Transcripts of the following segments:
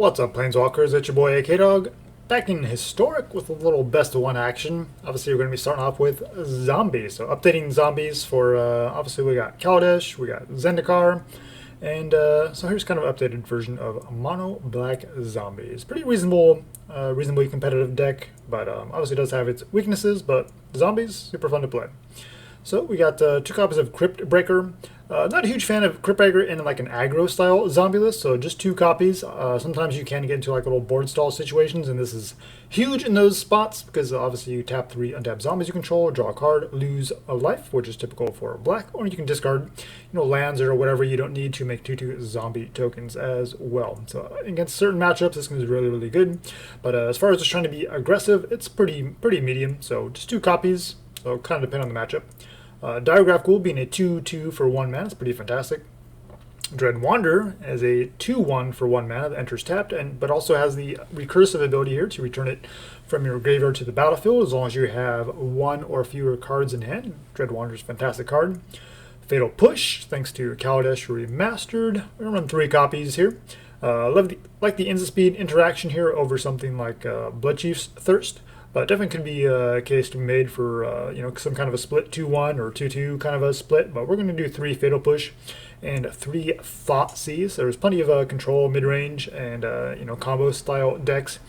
What's up, Planeswalkers? It's your boy AK-Dog, back in Historic with a little best of one action. Obviously, we're going to be starting off with zombies. So, updating zombies for, obviously, we got Kaladesh, we got Zendikar, and so here's kind of an updated version of Mono Black Zombies. Pretty reasonable, reasonably competitive deck, but obviously does have its weaknesses, but zombies, super fun to play. So we got 2 copies of Cryptbreaker. Not a huge fan of Cryptbreaker in like an aggro style zombie list, so just 2 copies. Sometimes you can get into like little board stall situations, and this is huge in those spots because obviously you tap 3 untapped zombies you control, draw a card, lose a life, which is typical for black, or you can discard, lands or whatever you don't need to make 2/2 zombie tokens as well. So against certain matchups, this is really, really good. But as far as just trying to be aggressive, it's pretty medium. So just 2 copies. So kind of depend on the matchup. Diregraf Ghoul being a 2/2 for 1 mana, it's pretty fantastic. Dread Wanderer as a 2/1 for 1 mana that enters tapped, but also has the recursive ability here to return it from your graveyard to the battlefield as long as you have 1 or fewer cards in hand. Dread Wanderer is a fantastic card. Fatal Push, thanks to Kaladesh Remastered. We're going to run 3 copies here. Like the instant speed interaction here over something like Bloodchief's Thirst. But definitely could be a case to be made for some kind of a split 2/1 or 2/2 kind of a split. But we're going to do 3 Fatal Push and 3 Thoughtseize. There's plenty of control, mid range, and combo style decks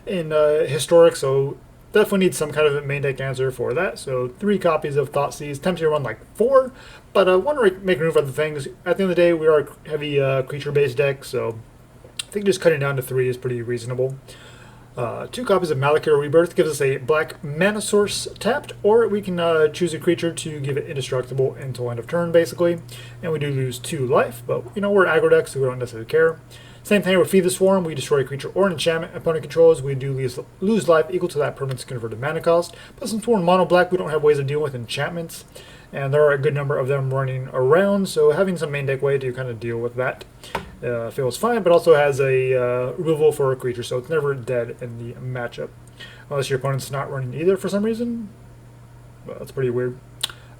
in Historic. So definitely need some kind of a main deck answer for that. So 3 copies of Thoughtseize. Tempted to run like 4, but I want to make room for other things. At the end of the day, we are a heavy creature based deck, so I think just cutting down to 3 is pretty reasonable. 2 copies of Malakir Rebirth gives us a black mana source tapped, or we can choose a creature to give it indestructible until end of turn, basically. And we do lose 2 life, but we're an aggro deck, so we don't necessarily care. Same thing with Feed the Swarm. We destroy a creature or an enchantment opponent controls. We do lose life equal to that permanent's converted mana cost. But since we're in mono black, we don't have ways of dealing with enchantments, and there are a good number of them running around, so having some main deck way to kind of deal with that feels fine, but also has a removal for a creature, so it's never dead in the matchup. Unless your opponent's not running either for some reason. Well, that's pretty weird.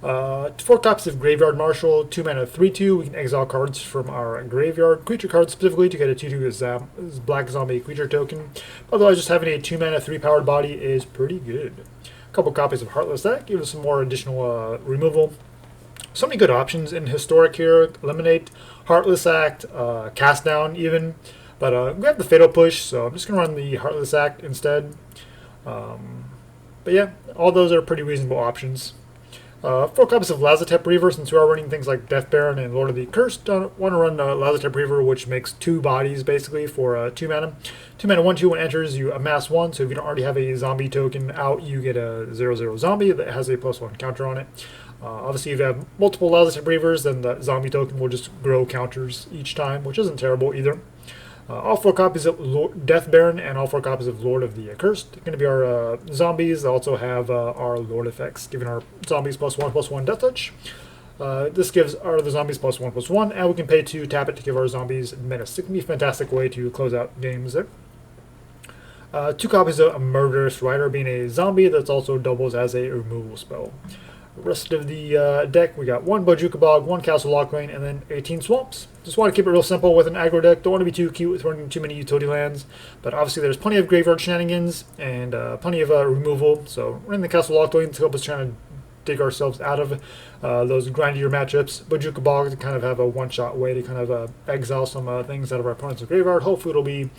4 copies of Graveyard Marshal, 2 mana 3/2. We can exile cards from our graveyard, creature cards specifically, to get a 2/2 black zombie creature token. Otherwise, just having a 2 mana 3 powered body is pretty good. A couple copies of Heartless Act give us some more additional removal. So many good options in Historic here. Eliminate, Heartless Act, Cast Down even. But we have the Fatal Push, so I'm just going to run the Heartless Act instead. But yeah, all those are pretty reasonable options. 4 copies of Lazotep Reaver, since we are running things like Death Baron and Lord of the Accursed. I want to run Lazotep Reaver, which makes 2 bodies basically for 2 mana. 2 mana 1/2 when it enters, you amass 1, so if you don't already have a zombie token out, you get a 0/0 zombie that has a +1 counter on it. Obviously, if you have multiple Lazotep Reavers, then the zombie token will just grow counters each time, which isn't terrible either. All 4 copies of Death Baron and all 4 copies of Lord of the Accursed are going to be our zombies. They also have our Lord effects, giving our zombies +1/+1 Death Touch. This gives our other zombies +1/+1, and we can pay to tap it to give our zombies menace. It can be a fantastic way to close out games there. 2 copies of Murderous Rider, being a zombie that's also doubles as a removal spell. The rest of the deck, we got 1 Bojuka Bog, 1 Castle Locthwain, and then 18 Swamps. Just want to keep it real simple with an aggro deck. Don't want to be too cute with running too many utility lands, but obviously there's plenty of graveyard shenanigans and plenty of removal. So running the Castle Locthwain to help us trying to dig ourselves out of those grindier matchups. Bojuka Bog to kind of have a one-shot way to kind of exile some things out of our opponent's graveyard. Hopefully it'll be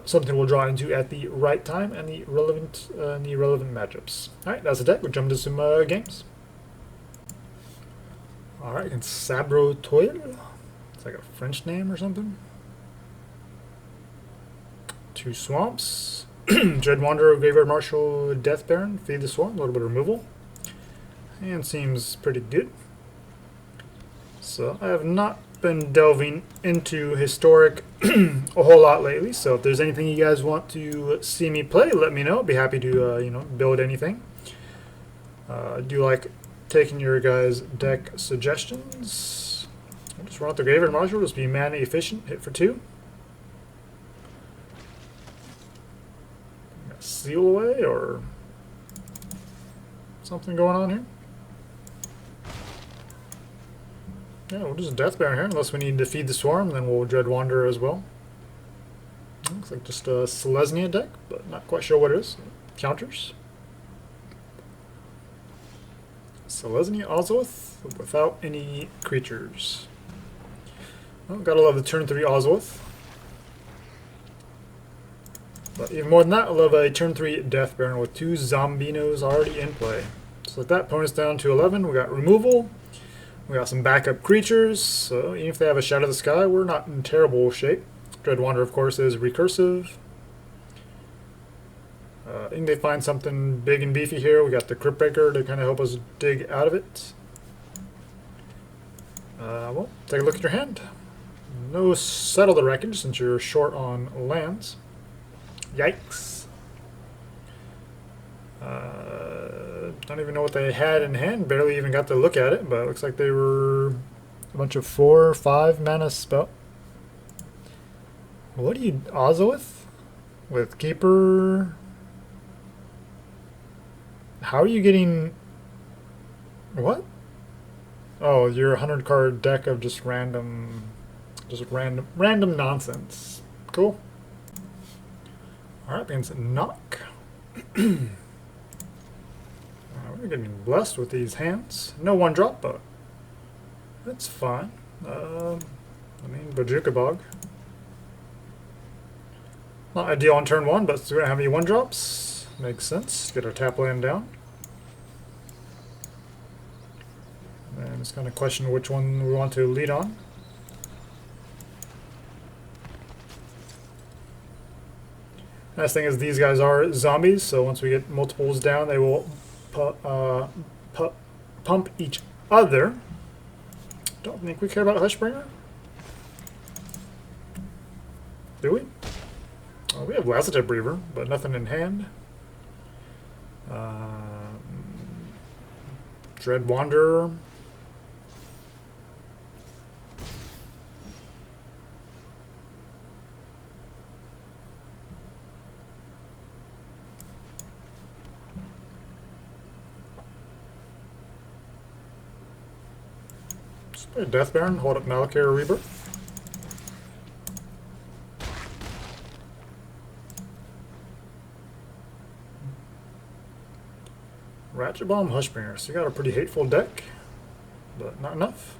something we'll draw into at the right time and the relevant matchups. Alright, that's the deck. We'll jump into some games. Alright, and Sabro Toil. It's like a French name or something. 2 Swamps. Dread Wanderer, Graveyard Marshal, Death Baron, Feed the Swarm, a little bit of removal. And seems pretty good. So I have not been delving into Historic a whole lot lately, so if there's anything you guys want to see me play, let me know. I'd be happy to build anything. Do you like taking your guys' deck suggestions? I'll just run out the Graveyard Marshal, just be mana efficient, hit for 2. Seal away or something going on here? Yeah, we'll just Death Baron here, unless we need to Feed the Swarm, then we'll Dread Wanderer as well. Looks like just a Selesnya deck, but not quite sure what it is. Counters. Selesnya Ozolith without any creatures. Well, gotta love the turn 3 Ozolith. But even more than that, I love a turn 3 Death Baron with 2 Zombinos already in play. So with that, opponent's down to 11. We got removal. We got some backup creatures. So even if they have a Shadow of the Sky, we're not in terrible shape. Dreadwander, of course, is recursive. I think they find something big and beefy here. We got the Cryptbreaker to kind of help us dig out of it. Well, take a look at your hand. No Settle the Wreckage since you're short on lands. Yikes. Don't even know what they had in hand. Barely even got to look at it, but it looks like they were a bunch of 4 or 5 mana spell. What do you Ozolith? With Keeper? How are you getting... What? Oh, your 100 card deck of just random nonsense. Cool. Alright, begins knock. We're getting blessed with these hands. No 1-drop, but that's fine. Bojuka Bog. Not ideal on turn 1, but we don't have any 1-drops. Makes sense. Get our tap land down. And just kind of question which one we want to lead on. Nice thing is these guys are zombies, so once we get multiples down, they will pump each other. Don't think we care about Hushbringer. Do we? Oh, we have Lazotep Reaver, but nothing in hand. Dread Wanderer. Just play Death Baron, hold up Malakir Rebirth. Ratchet Bomb, Hushbringer. So you got a pretty hateful deck, but not enough.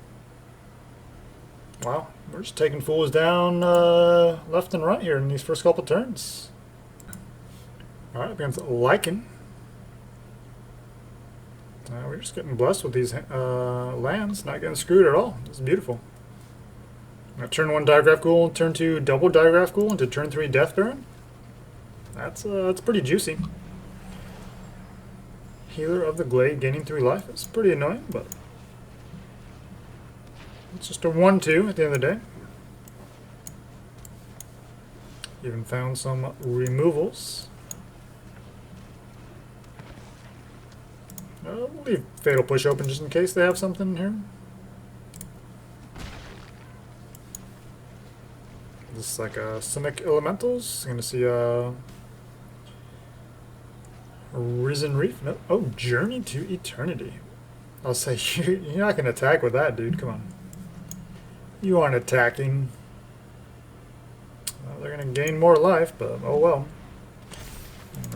Wow, we're just taking fools down left and right here in these first couple turns. Alright, against Lycan. We're just getting blessed with these lands, not getting screwed at all. This is beautiful. Turn 1 Diregraf Ghoul, turn 2 double Diregraf Ghoul into turn 3 Death Baron. That's pretty juicy. Healer of the Glade gaining 3 life. It's pretty annoying, but it's just a 1-2 at the end of the day. Even found some removals. We'll leave Fatal Push open just in case they have something here. This is like a Simic Elementals. I'm going to see Risen Reef? No. Oh, Journey to Eternity. I'll say, you're not going to attack with that, dude. Come on. You aren't attacking. Well, they're going to gain more life, but oh well.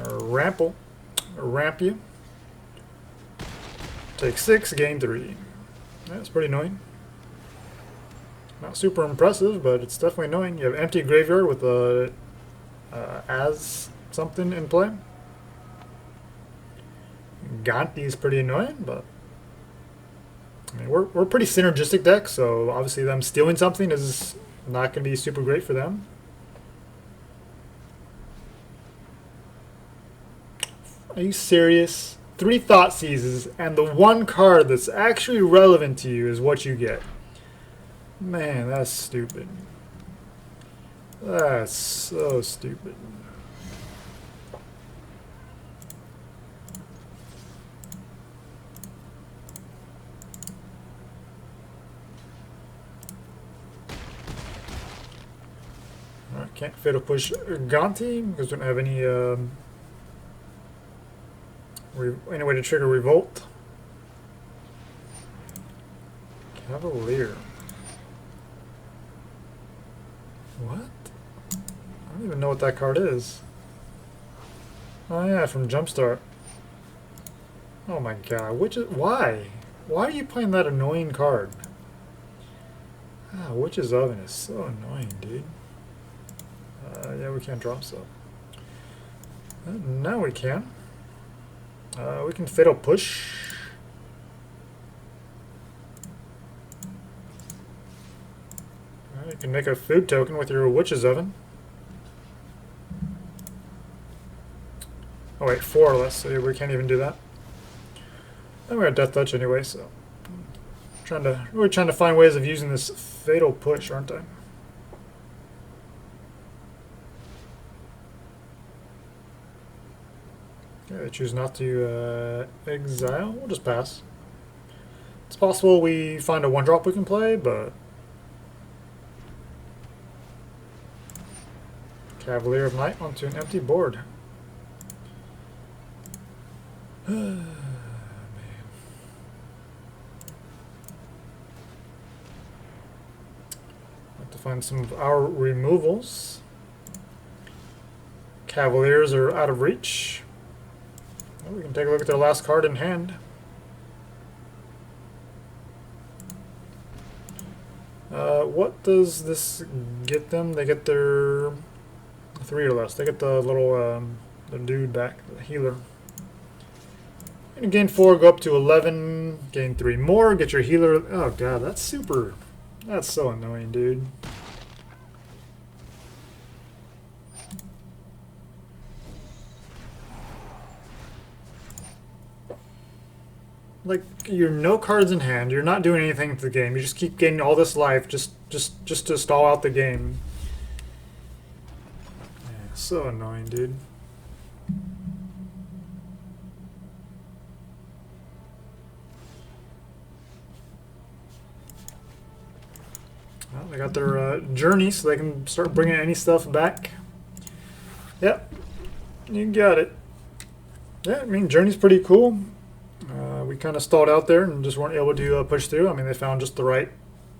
Ramp you. Take 6, gain 3. That's pretty annoying. Not super impressive, but it's definitely annoying. You have empty graveyard with a as something in play. Ganti is pretty annoying, but I mean, we're a pretty synergistic deck, so obviously them stealing something is not going to be super great for them. Are you serious? 3 Thoughtseizes, and the one card that's actually relevant to you is what you get. Man, that's stupid. That's so stupid. Alright, can't Fatal Push Ganti because we don't have any way to trigger Revolt. Cavalier. What? don't even know what that card is. Oh yeah, from Jumpstart. Oh my god, why? Why are you playing that annoying card? Ah, Witch's Oven is so annoying, dude. Yeah, we can't drop so. Now we can. We can Fatal Push. You can make a food token with your Witch's Oven. Oh wait, 4 or less, so we can't even do that. And we got Death Touch anyway, so really trying to find ways of using this Fatal Push, aren't I? Okay, they choose not to exile. We'll just pass. It's possible we find a 1-drop we can play, but Cavalier of Night onto an empty board. Man. Have to find some of our removals. Cavaliers are out of reach. Well, we can take a look at their last card in hand. What does this get them? They get their 3 or less. They get the little the dude back, the healer. And gain 4, go up to 11, gain 3 more, get your healer. Oh god, that's so annoying, dude. Like, you're no cards in hand, you're not doing anything to the game, you just keep getting all this life just to stall out the game. Yeah, so annoying, dude. Well, they got their journey, so they can start bringing any stuff back. Yep, you got it. Yeah, I mean, journey's pretty cool. We kind of stalled out there and just weren't able to push through. I mean, they found just the right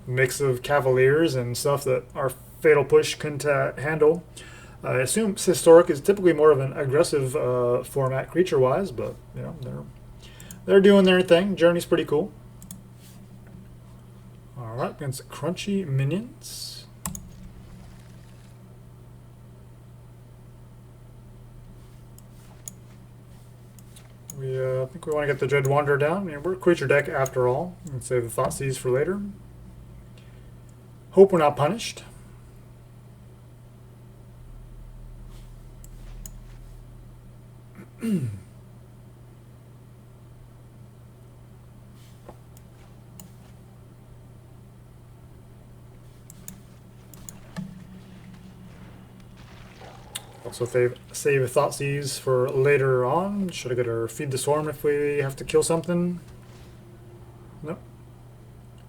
mix of Cavaliers and stuff that our Fatal Push couldn't handle. I assume Historic is typically more of an aggressive format creature-wise, but you know they're doing their thing. Journey's pretty cool. All right, against Crunchy Minions. I think we want to get the Dread Wanderer down. I mean, we're a creature deck after all. We can save the Thoughtseize for later. Hope we're not punished. Also save a Thoughtseize for later on. Should I get our Feed the Swarm if we have to kill something? Nope.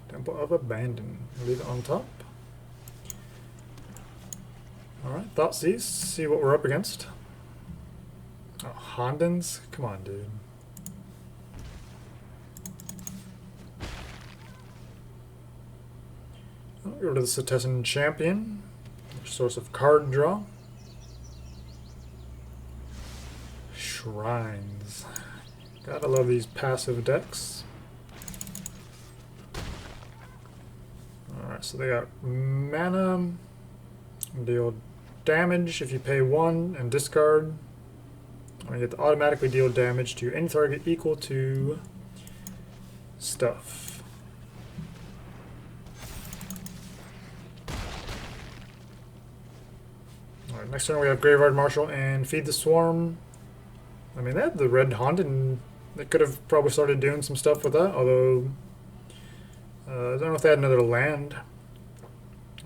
Temple of Abandon. Leave it on top. Alright, Thoughtseize. See what we're up against. Oh, Hondens? Come on, dude. I'll go to the Setessan Champion. Source of card draw. Shrines. Gotta love these passive decks. Alright, so they got mana. Deal damage if you pay 1 and discard. You get to automatically deal damage to any target equal to stuff. Alright, next turn we have Graveyard Marshal and Feed the Swarm. I mean, they had the red Hound, and they could have probably started doing some stuff with that, although I don't know if they had another land.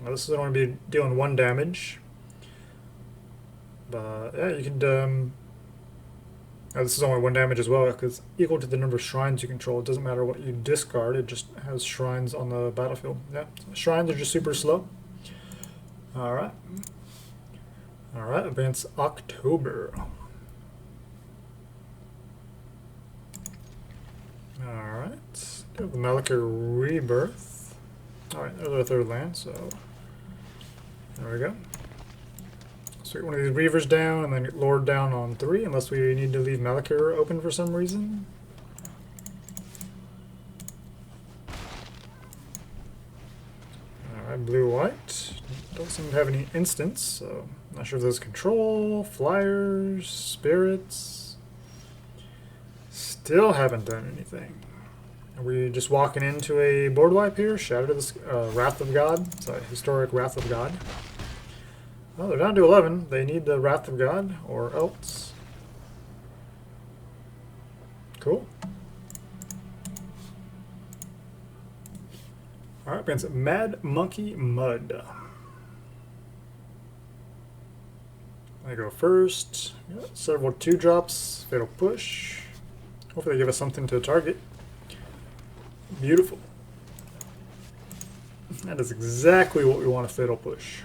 This is going to be dealing 1 damage. But yeah, you could. This is only 1 damage as well, because equal to the number of shrines you control. It doesn't matter what you discard, it just has shrines on the battlefield. Yeah, shrines are just super slow. Alright. Alright, advance October. Alright, go the Malakir Rebirth. Alright, there's our 3rd land, so there we go. So get one of these Reavers down and then get Lord down on 3, unless we need to leave Malakir open for some reason. Alright, blue-white. Don't seem to have any instants, so not sure if there's control, flyers, spirits. Still haven't done anything. Are we just walking into a board wipe here? Shadow to the Wrath of God. Sorry, historic Wrath of God. Well, they're down to 11. They need the Wrath of God, or else. Cool. Alright, against Mad Monkey Mud. I go first. Got several 2-drops. Fatal Push. Hopefully they give us something to target. Beautiful. That is exactly what we want to Fatal Push.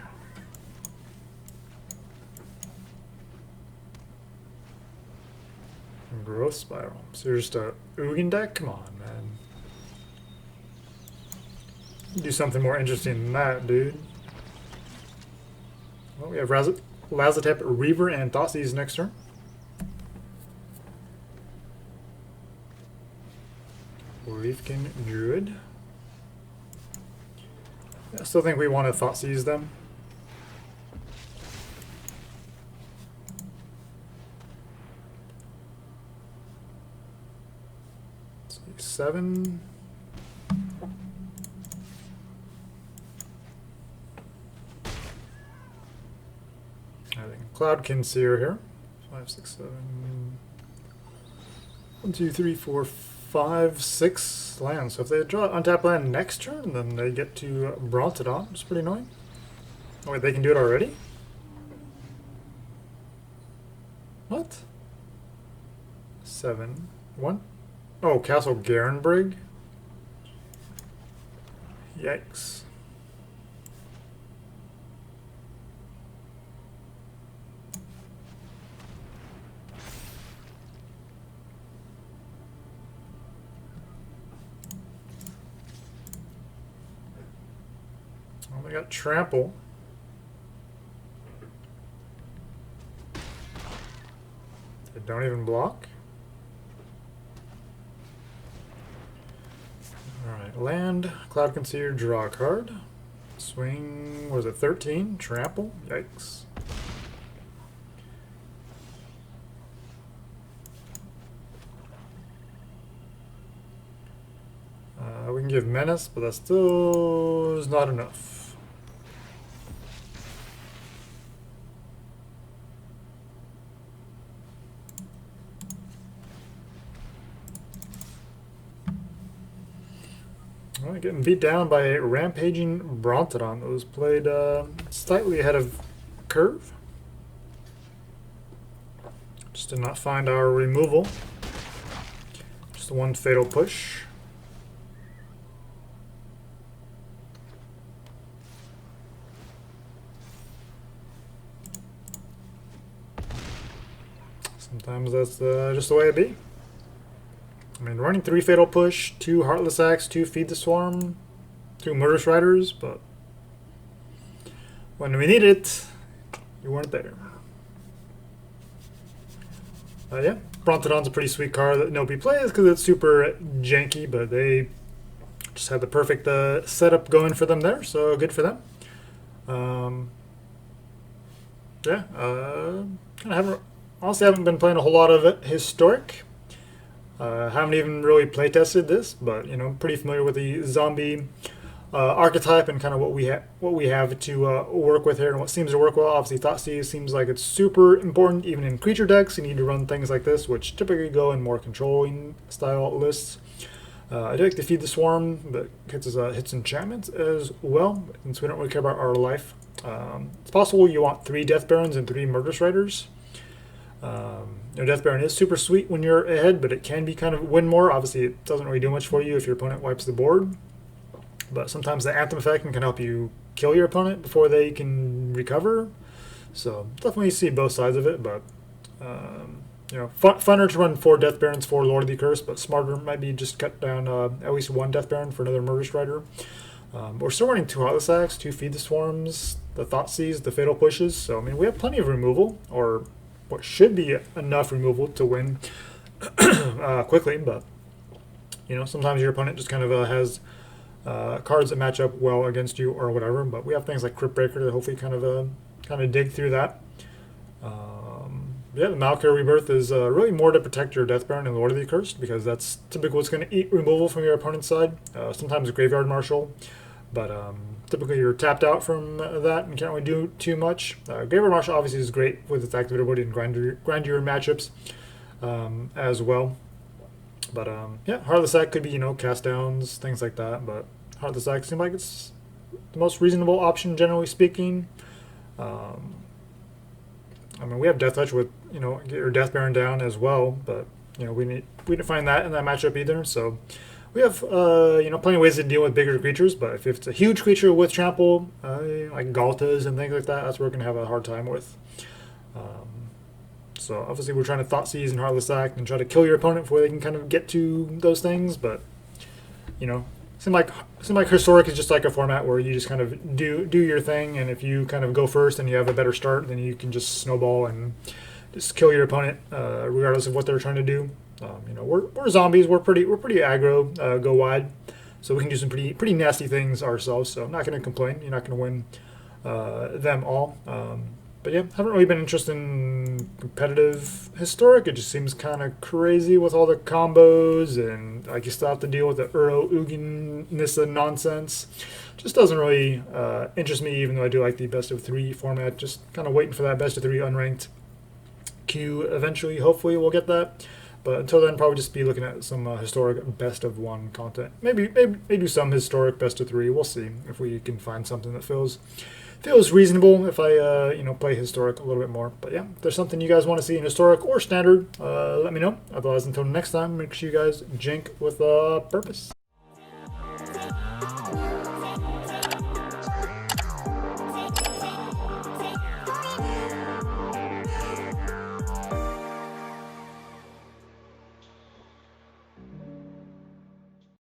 Growth Spiral. So you're just a Ugin deck? Come on, man. Do something more interesting than that, dude. Well, we have Lazotep Reaver and Thoughtseize next turn. Leafkin Druid. I still think we want to Thoughtseize them. Let's see, 7. I think Cloud Kinseer here. 5, 6, 7. 1, 2, 3, 4, 5, 6 lands. So if they draw untap land next turn, then they get to Brontodon. It's pretty annoying. Oh wait, they can do it already? What? 7, 1. Oh, Castle Garenbrig. Yikes. Well, they got Trample. They don't even block. Alright, land, Cloud Concealer, draw a card. Swing, was it 13? Trample? Yikes. We can give Menace, but that still is not enough. Well, getting beat down by a rampaging Brontodon that was played slightly ahead of curve. Just did not find our removal. Just the one Fatal Push. Sometimes that's just the way it be. I mean, running 3 Fatal Push, 2 Heartless Acts, 2 Feed the Swarm, 2 Murderous Riders, but when we need it, you weren't there. Yeah, Brontodon's a pretty sweet card that nobody plays because it's super janky, but they just had the perfect setup going for them there, so good for them. Yeah, honestly haven't been playing a whole lot of it historic. Haven't even really playtested this, but you know, pretty familiar with the zombie archetype and kind of what we have to work with here and what seems to work well. Obviously, Thoughtseize seems like it's super important even in creature decks. You need to run things like this, which typically go in more controlling style lists. I do like to Feed the Swarm, but hits enchantments as well, since we don't really care about our life. It's possible you want 3 Death Barons and 3 Murderous Riders. Death Baron is super sweet when you're ahead, but it can be kind of win more. Obviously, it doesn't really do much for you if your opponent wipes the board. But sometimes the Anthem effect can help you kill your opponent before they can recover. So definitely see both sides of it, but you know, funner to run 4 Death Barons, 4 Lord of the Accursed, but smarter might be just cut down at least 1 Death Baron for another Murderous Rider. We're still running 2 Heartless Acts, 2 Feed the Swarms, the Thoughtseize, the Fatal Pushes. So I mean, we have plenty of removal, or what should be enough removal to win quickly. But you know, sometimes your opponent just kind of has cards that match up well against you or whatever. But we have things like Cryptbreaker to hopefully kind of dig through that. Yeah, the Malakir Rebirth is really more to protect your Death Baron and Lord of the Accursed, because that's typically what's going to eat removal from your opponent's side. Sometimes a Graveyard Marshal, but typically you're tapped out from that and can't really do too much. Graveyard Marshal obviously is great with its activatability and grindier matchups as well. But yeah, Heartless Act could be, you know, cast downs, things like that, but Heartless Act seems like it's the most reasonable option, generally speaking. I mean, we have Death Touch with, you know, get your Death Baron down as well, but you know, we didn't find that in that matchup either. So we have you know, plenty of ways to deal with bigger creatures, but if it's a huge creature with trample, like Galtas and things like that, that's where we're gonna have a hard time with. So obviously we're trying to Thoughtseize and Heartless Act and try to kill your opponent before they can kind of get to those things, but you know, seems like Historic is just like a format where you just kind of do your thing, and if you kind of go first and you have a better start, then you can just snowball and just kill your opponent regardless of what they're trying to do. You know, we're zombies. We're pretty aggro, go wide, so we can do some pretty nasty things ourselves. So I'm not going to complain. You're not going to win them all. But yeah, haven't really been interested in competitive Historic. It just seems kind of crazy with all the combos, and like you still have to deal with the Uro Ugin Nissa nonsense. Just doesn't really interest me, even though I do like the best of 3 format. Just kind of waiting for that best of 3 unranked queue eventually. Hopefully we'll get that. But until then, probably just be looking at some Historic best of 1 content. Maybe some Historic best of 3. We'll see if we can find something that feels reasonable if I you know, play Historic a little bit more. But yeah, if there's something you guys want to see in Historic or Standard, let me know. Otherwise, until next time, make sure you guys jink with purpose.